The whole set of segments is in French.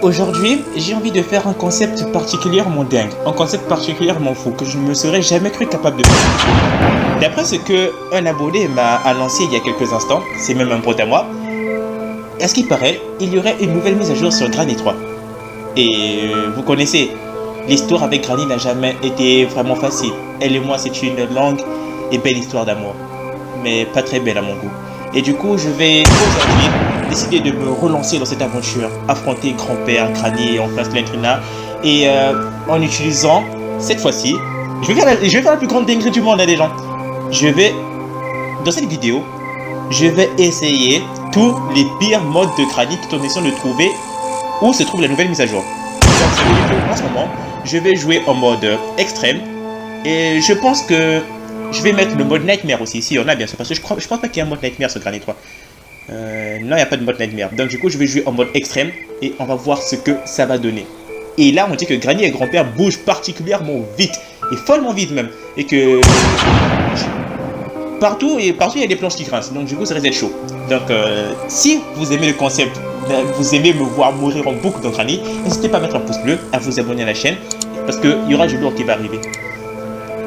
Aujourd'hui, j'ai envie de faire un concept particulièrement dingue, un concept particulièrement fou que je ne me serais jamais cru capable de faire. D'après ce que un abonné m'a annoncé il y a quelques instants, c'est même un pote à moi, à ce qu'il paraît, il y aurait une nouvelle mise à jour sur Granny 3. Et vous connaissez, l'histoire avec Granny n'a jamais été vraiment facile. Elle et moi, c'est une longue et belle histoire d'amour, mais pas très belle à mon goût. Et du coup, je vais aujourd'hui décider de me relancer dans cette aventure, affronter grand-père, Granny et enfin Slendrina, et en utilisant, cette fois-ci, je vais faire la plus grande dinguerie du monde, des gens. Dans cette vidéo, je vais essayer tous les pires modes de Granny tout en essayant de trouver où se trouve la nouvelle mise à jour. Donc, ça veut dire qu'en ce moment, je vais jouer en mode extrême, et je pense que je vais mettre le mode Nightmare aussi, si on a bien sûr, parce que je pense pas qu'il y ait un mode Nightmare sur Granny 3. Non, il n'y a pas de mode Nightmare. Donc du coup, je vais jouer en mode extrême et on va voir ce que ça va donner. Et là, on dit que Granny et grand-père bougent particulièrement vite, et follement vite même, et que partout, il y a des planches qui grincent, donc du coup, ça risque d'être chaud. Donc si vous aimez le concept, vous aimez me voir mourir en boucle dans Granny, n'hésitez pas à mettre un pouce bleu, à vous abonner à la chaîne, parce qu'il y aura du lourd qui va arriver.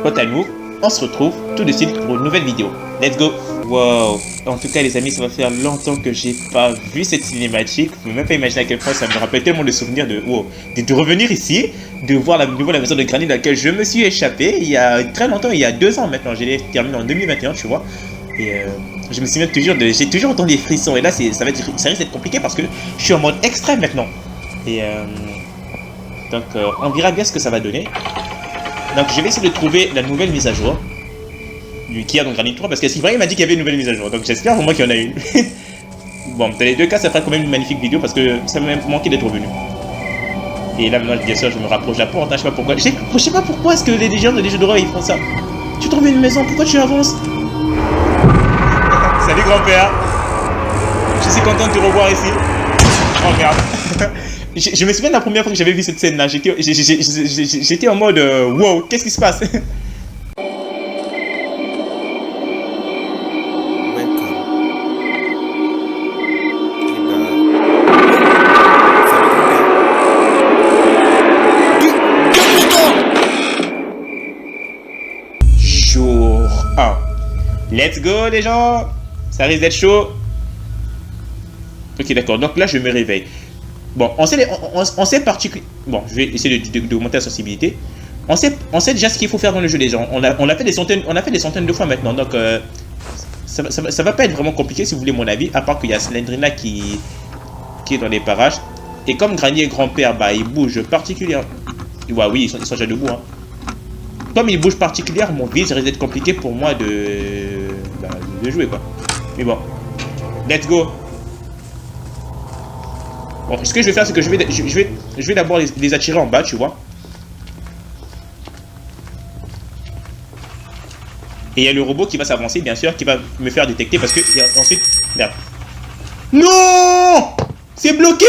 Quant à nous, on se retrouve tout de suite pour une nouvelle vidéo. Let's go! Wow! En tout cas, les amis, ça va faire longtemps que j'ai pas vu cette cinématique. Vous pouvez même pas imaginer à quel point ça me rappelle tellement de souvenirs de revenir ici, de voir la maison de Granny dans laquelle je me suis échappé il y a très longtemps, il y a 2 ans maintenant. Je l'ai terminé en 2021, tu vois. Et je me souviens toujours j'ai toujours entendu des frissons. Et là, ça risque d'être compliqué parce que je suis en mode extrême maintenant. Et donc, on verra bien ce que ça va donner. Donc je vais essayer de trouver la nouvelle mise à jour qu'il y a dans Granny 3 parce que Sylvain m'a dit qu'il y avait une nouvelle mise à jour, donc j'espère pour moi qu'il y en a une. Bon, dans les deux cas ça fera quand même une magnifique vidéo parce que ça m'a manqué d'être revenu. Et là maintenant bien sûr je me rapproche de la porte, hein, je sais pas pourquoi. Je sais pas pourquoi est-ce que les gens des jeux d'horreur ils font ça. Tu trouves une maison, pourquoi tu avances? Salut grand-père. Je suis content de te revoir ici. Oh merde. Je me souviens de la première fois que j'avais vu cette scène là, j'étais en mode wow, qu'est-ce qui se passe? Jour 1. Let's go les gens. Ça risque d'être chaud. Ok d'accord, donc là je me réveille. Bon, on sait particulièrement... Bon, je vais essayer d'augmenter la sensibilité. On sait déjà ce qu'il faut faire dans le jeu, les gens. On a fait des centaines de fois maintenant, donc ça va pas être vraiment compliqué si vous voulez mon avis, à part qu'il y a Slendrina qui est dans les parages. Et comme Granny et grand-père, bah ils bougent particulièrement... Ouais, oui, ils sont déjà debout, hein. Comme ils bougent particulièrement vite, ça risque d'être compliqué pour moi de jouer, quoi. Mais bon, let's go. Bon, ce que je vais faire, c'est que je vais d'abord les attirer en bas, tu vois. Et il y a le robot qui va s'avancer, bien sûr, qui va me faire détecter parce que... Et ensuite... Merde. Non! C'est bloqué!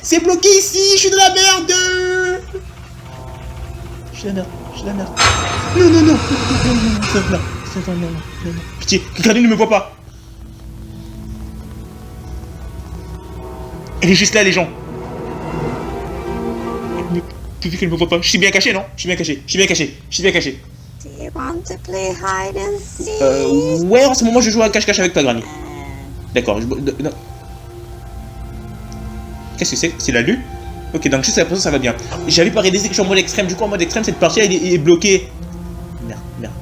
C'est bloqué ici! Je suis de la merde! Je suis de la merde. Je suis de la merde. Non, non, non! Non. Pitié, que Granny ne me voit pas! Elle est juste là, les gens. Mais vu qu'elle me voit pas, je suis bien caché, non? Je suis bien caché. Do you want to play hide and seek? Ouais, en ce moment, je joue à cache-cache avec toi, Granny. D'accord. Qu'est-ce que c'est? C'est la lune? Ok, donc juste après ça va bien. J'avais pas réalisé que je suis en mode extrême. Du coup, en mode extrême, cette partie, elle est bloquée. Merde.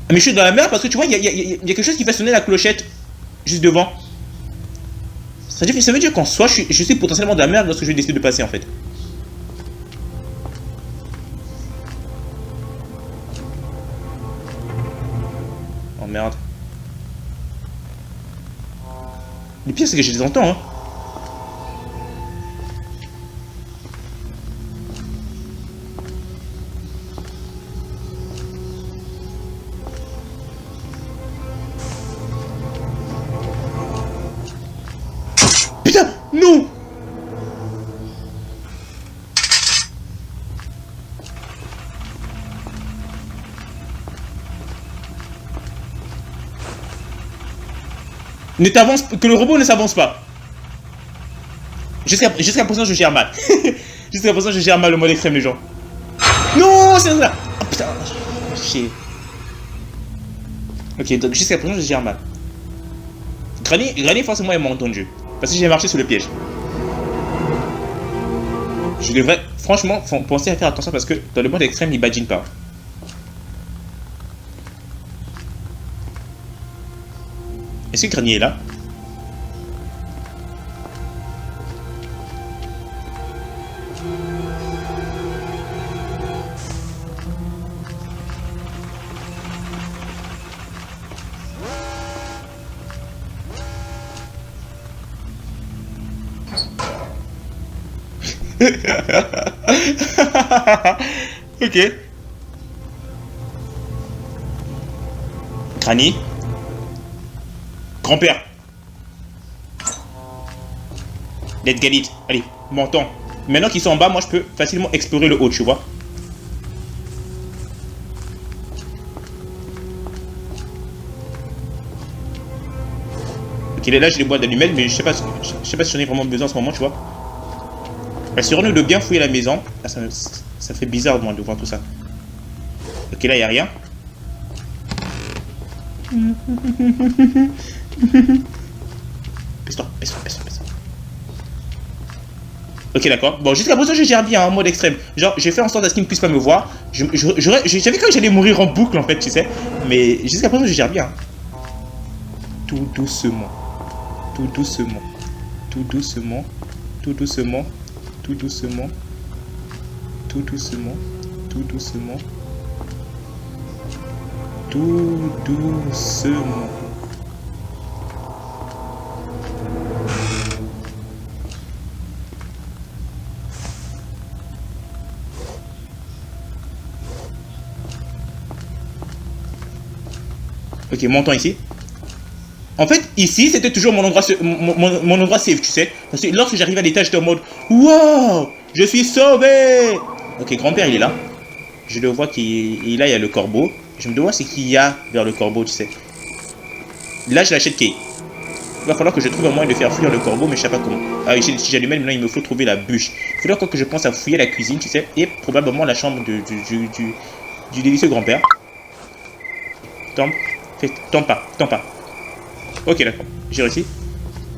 Ah, mais je suis dans la merde parce que tu vois, il y a quelque chose qui fait sonner la clochette juste devant. Ça veut dire qu'en soi, je suis potentiellement de la merde lorsque je vais décider de passer en fait. Oh merde. Le pire c'est que je les entends, hein. Putain, non! Ne t'avance, que le robot ne s'avance pas. Jusqu'à présent, je gère mal. Jusqu'à présent, je gère mal le mode extrême, les gens. Non, c'est ça. Oh, putain. Chier. Ok, donc jusqu'à présent, je gère mal. Granny, forcément, elle m'a entendu. Parce que j'ai marché sous le piège. Je devrais, franchement, penser à faire attention parce que dans le mode extrême, il badine pas. Est-ce que Granny est là? Ok. Granny. Grand-père. Let's get it. Allez, montant. Maintenant qu'ils sont en bas, moi je peux facilement explorer le haut, tu vois. Ok, là j'ai les boîtes d'allumettes, mais je sais pas si j'en ai vraiment besoin en ce moment, tu vois. Assurons-nous de bien fouiller la maison. Ah, ça fait bizarre moi de voir tout ça. Ok, là il n'y a rien. Pisse-toi. Ok, d'accord. Bon, jusqu'à présent, je gère bien en mode extrême. Genre, j'ai fait en sorte à ce qu'il ne puisse pas me voir. J'avais cru que j'allais mourir en boucle, en fait, tu sais. Mais jusqu'à présent, je gère bien. Tout doucement. Tout doucement. Tout doucement. Tout doucement. Tout doucement. Tout doucement. Tout doucement. Tout doucement. Ok, montons ici. En fait, ici, c'était toujours mon endroit, mon endroit safe, tu sais. Parce que lorsque j'arrive à l'étage, j'étais en mode wow, je suis sauvé. Ok, grand-père, il est là. Je le vois qu'il là, il y a le corbeau. Je me demande ce qu'il y a vers le corbeau, tu sais. Là, je l'achète Kay. Il va falloir que je trouve un moyen de faire fuir le corbeau, mais je sais pas comment. Ah oui, si j'allume maintenant, il me faut trouver la bûche. Il faudra encore que je pense à fouiller la cuisine, tu sais. Et probablement la chambre du délicieux grand-père. Tombe. Tombe pas. Ok, d'accord. J'ai réussi.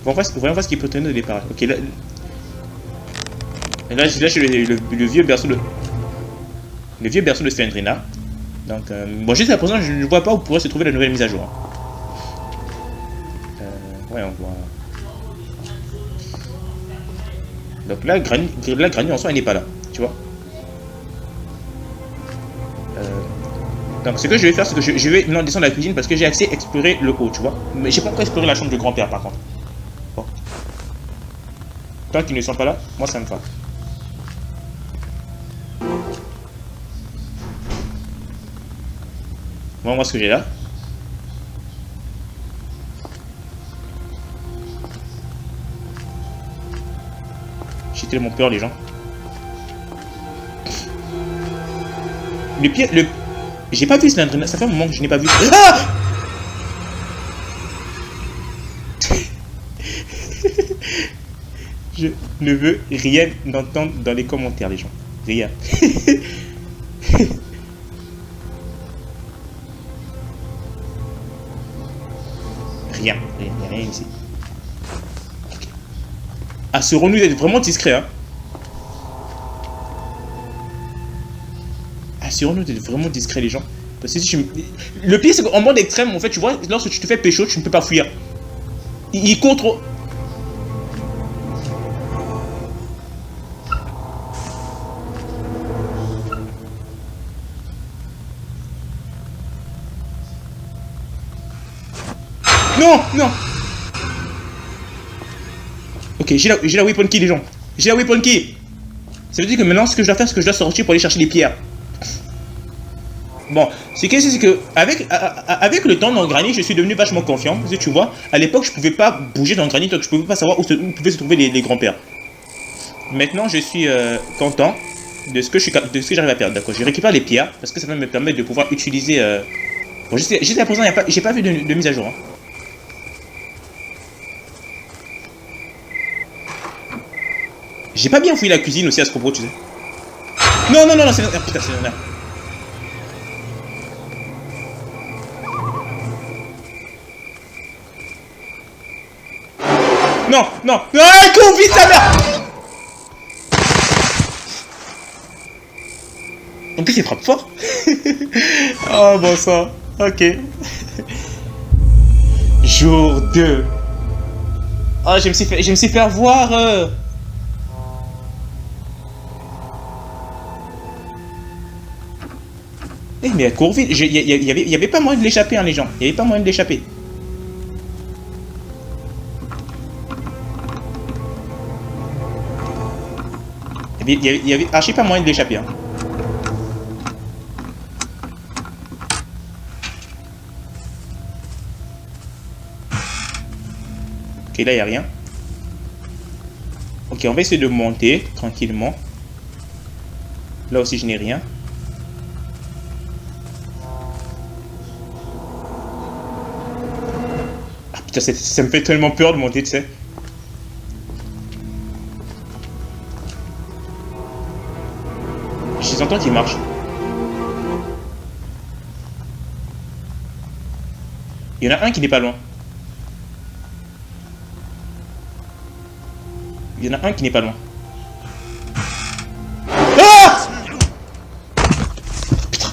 Voyons voir ce qui peut tenir de départ. Ok, là j'ai le vieux berceau de... Le vieux berceau de Sandrina. Donc, bon, jusqu'à présent, je ne vois pas où pourrait se trouver la nouvelle mise à jour. Ouais, on voit... Donc là, Granny en soi, elle n'est pas là. Tu vois. Donc ce que je vais faire, c'est que je vais maintenant descendre à la cuisine parce que j'ai accès à explorer le haut, tu vois. Mais j'ai pas encore exploré la chambre du grand-père par contre. Bon. Tant qu'ils ne sont pas là, moi ça me va. On va voir ce que j'ai là. J'ai tellement peur les gens. Le pire, j'ai pas vu Slendrina, ça fait un moment que je n'ai pas vu. Ah je ne veux rien entendre dans les commentaires, les gens. Rien. Rien ici. Okay. Assurons-nous d'être vraiment discret, hein. Assurons-nous d'être vraiment discret, les gens. Parce que si le pire, c'est qu'en mode extrême, en fait, tu vois, lorsque tu te fais pécho, tu ne peux pas fuir. Il court trop. Non. Ok, j'ai la weapon key, les gens. J'ai la weapon key. Ça veut dire que maintenant, ce que je dois faire, c'est que je dois sortir pour aller chercher les pierres. Bon, c'est que avec le temps dans Granny, je suis devenu vachement confiant. Parce que tu vois, à l'époque, je pouvais pas bouger dans Granny, donc je pouvais pas savoir où pouvaient se trouver les grands-pères. Maintenant, je suis content de ce que j'arrive à faire. D'accord, je récupère les pierres parce que ça va me permettre de pouvoir utiliser. Bon, jusqu'à présent, j'ai pas vu de mise à jour. Hein. J'ai pas bien fouillé la cuisine aussi à ce propos, tu sais. Non, non, non, non, c'est... Ah, putain, c'est... Non, non. Ah, cours vite, ta mère. En plus, il frappe fort. Oh, bon sang. Ok. Jour 2. Oh, je me suis fait avoir. Eh, mais elle court vite. Il y avait pas moyen de l'échapper, hein, les gens. Il y avait pas moyen de l'échapper. Il y avait archi pas moyen de l'échapper. Hein. Ok, là, il n'y a rien. Ok, on va essayer de monter tranquillement. Là aussi, je n'ai rien. Ah putain, ça me fait tellement peur de monter, tu sais. Je les entends qui marchent. Il y en a un qui n'est pas loin. Il y en a un qui n'est pas loin. Ah! Putain.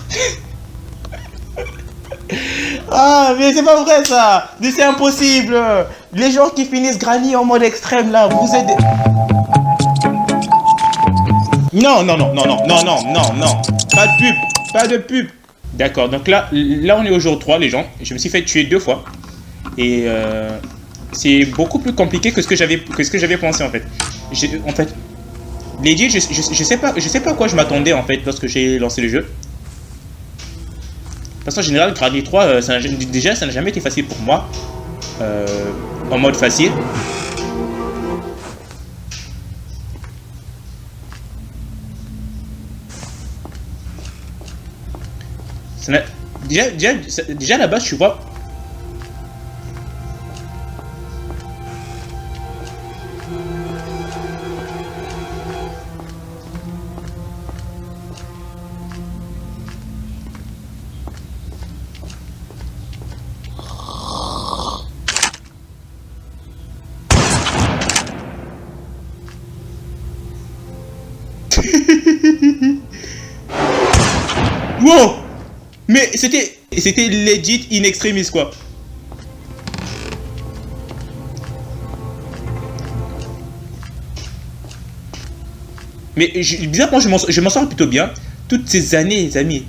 Ah, mais c'est pas vrai ça! Mais c'est impossible! Les gens qui finissent Granny en mode extrême là, vous êtes... Non, non, non, non, non, non, non, non, non. Pas de pub, pas de pub. D'accord, donc là on est au jour 3, les gens. Je me suis fait tuer 2 fois. Et c'est beaucoup plus compliqué que ce que j'avais pensé en fait. En fait, legit, je sais pas à quoi je m'attendais en fait lorsque j'ai lancé le jeu. Parce qu'en général, Granny 3, déjà ça n'a jamais été facile pour moi. En mode facile. Déjà à la base, tu vois. Wow! Mais c'était legit in extremis quoi. Mais bizarrement je m'en sors plutôt bien. Toutes ces années les amis.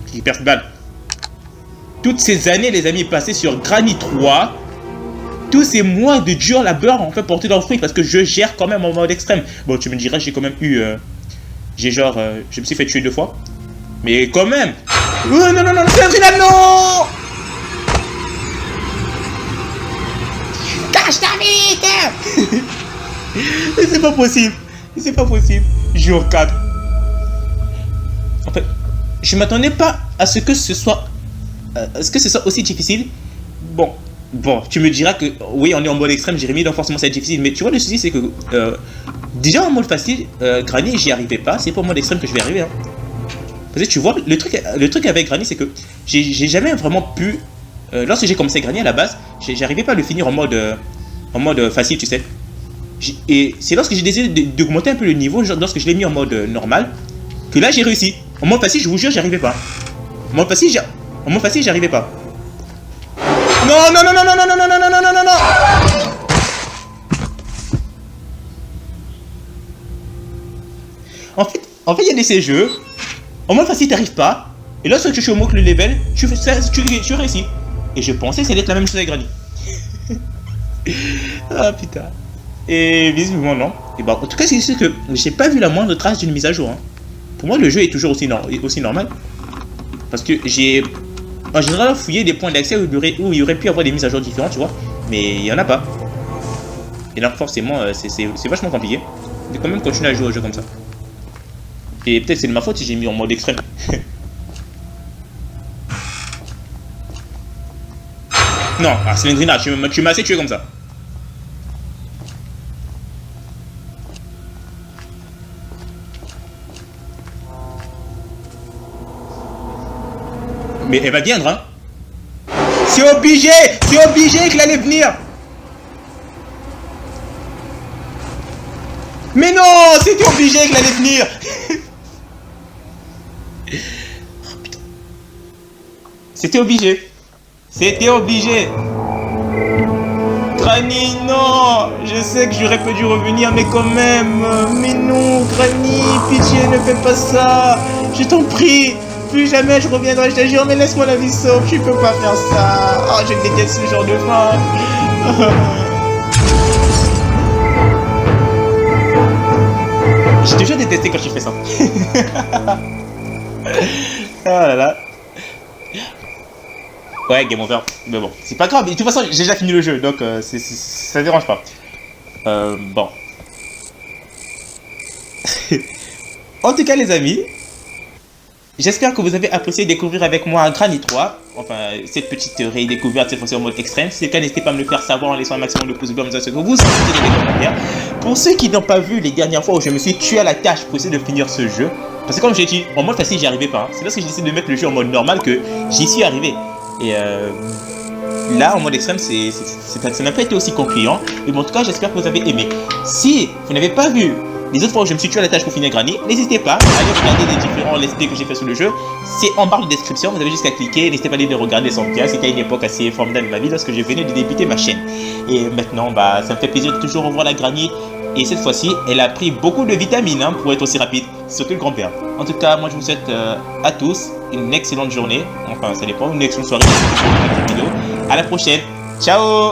Qui perd balle. Toutes ces années, les amis, passées sur Granny 3, tous ces mois de dur labeur ont fait porter leurs fruits parce que je gère quand même en mode extrême. Bon, tu me diras, j'ai quand même eu... je me suis fait tuer 2 fois. Mais quand même... Oh non, non, non, c'est un final, non! Cache-toi vite! C'est pas possible. C'est pas possible. Jour 4. En fait, je m'attendais pas à ce que ce soit... Est-ce que ce soit aussi difficile? Bon, tu me diras que oui, on est en mode extrême, Jérémy, donc forcément c'est difficile. Mais tu vois, le souci, c'est que déjà en mode facile, Granny, j'y arrivais pas. C'est pas en mode extrême que je vais arriver. Hein. Parce que tu vois, le truc avec Granny, c'est que j'ai jamais vraiment pu. Lorsque j'ai commencé Granny à la base, j'arrivais pas à le finir en mode facile, tu sais. Et c'est lorsque j'ai décidé d'augmenter un peu le niveau, lorsque je l'ai mis en mode normal, que là j'ai réussi. En mode facile, je vous jure, j'y arrivais pas. En mode facile, j'y arrivais pas. Non, non, non, non, non, non, non, non, non, non, non, non, non. En fait, il y a de ces jeux. En mode facile, t'arrives pas. Et lorsque tu augmentes le level, tu réussis. Et je pensais que ça allait être la même chose avec Granny. Ah putain. Et visiblement non. Et bah, en tout cas, c'est sûr que j'ai pas vu la moindre trace d'une mise à jour. Hein. Pour moi, le jeu est toujours aussi normal. Parce que j'ai en général fouillé des points d'accès où il y aurait pu avoir des mises à jour différentes, tu vois. Mais il y en a pas. Et donc forcément, c'est vachement compliqué de quand même continuer à jouer au jeu comme ça. Et peut-être c'est de ma faute si j'ai mis en mode extrême. Non, Cylindrina, tu m'as assez tué comme ça. Mais elle va viendre, hein. C'est obligé qu'il allait venir. Mais non, c'était obligé qu'il allait venir. C'était obligé. C'était obligé. Granny, non. Je sais que j'aurais pas dû revenir, mais quand même. Mais non, Granny, pitié, ne fais pas ça. Je t'en prie. Plus jamais je reviendrai, je te jure, mais laisse-moi la vie sauve. Tu peux pas faire ça. Oh, je déteste ce genre de fin. J'ai déjà détesté quand tu fais ça. Oh là là. Ouais, game over. Mais bon, c'est pas grave. De toute façon, j'ai déjà fini le jeu, donc ça dérange pas. Bon. En tout cas, les amis, j'espère que vous avez apprécié découvrir avec moi Granny 3. Enfin, cette petite redécouverte, cette fois-ci en mode extrême. Si c'est le cas, n'hésitez pas à me le faire savoir en laissant un maximum de pouces bleus, en ce que vous sentez dans les commentaires. Pour ceux qui n'ont pas vu les dernières fois où je me suis tué à la tâche pour essayer de finir ce jeu, parce que comme j'ai dit, en mode facile, j'y arrivais pas. Hein. C'est parce que j'ai décidé de mettre le jeu en mode normal que j'y suis arrivé. Et là, en mode extrême, ça n'a pas été aussi concluant. Mais bon, en tout cas, j'espère que vous avez aimé. Si vous n'avez pas vu les autres fois où je me suis tué à la tâche pour finir Granny, n'hésitez pas à aller regarder les différents let's play que j'ai fait sur le jeu. C'est en barre de description, vous avez juste qu'à cliquer. N'hésitez pas à aller les regarder, sans bien. C'était à une époque assez formidable de ma vie lorsque je venais de débuter ma chaîne. Et maintenant, bah, ça me fait plaisir de toujours revoir la Granny. Et cette fois-ci, elle a pris beaucoup de vitamines hein, pour être aussi rapide, surtout le grand-père. En tout cas, moi je vous souhaite à tous une excellente journée. Enfin, ça dépend, une excellente soirée. À la prochaine. Ciao!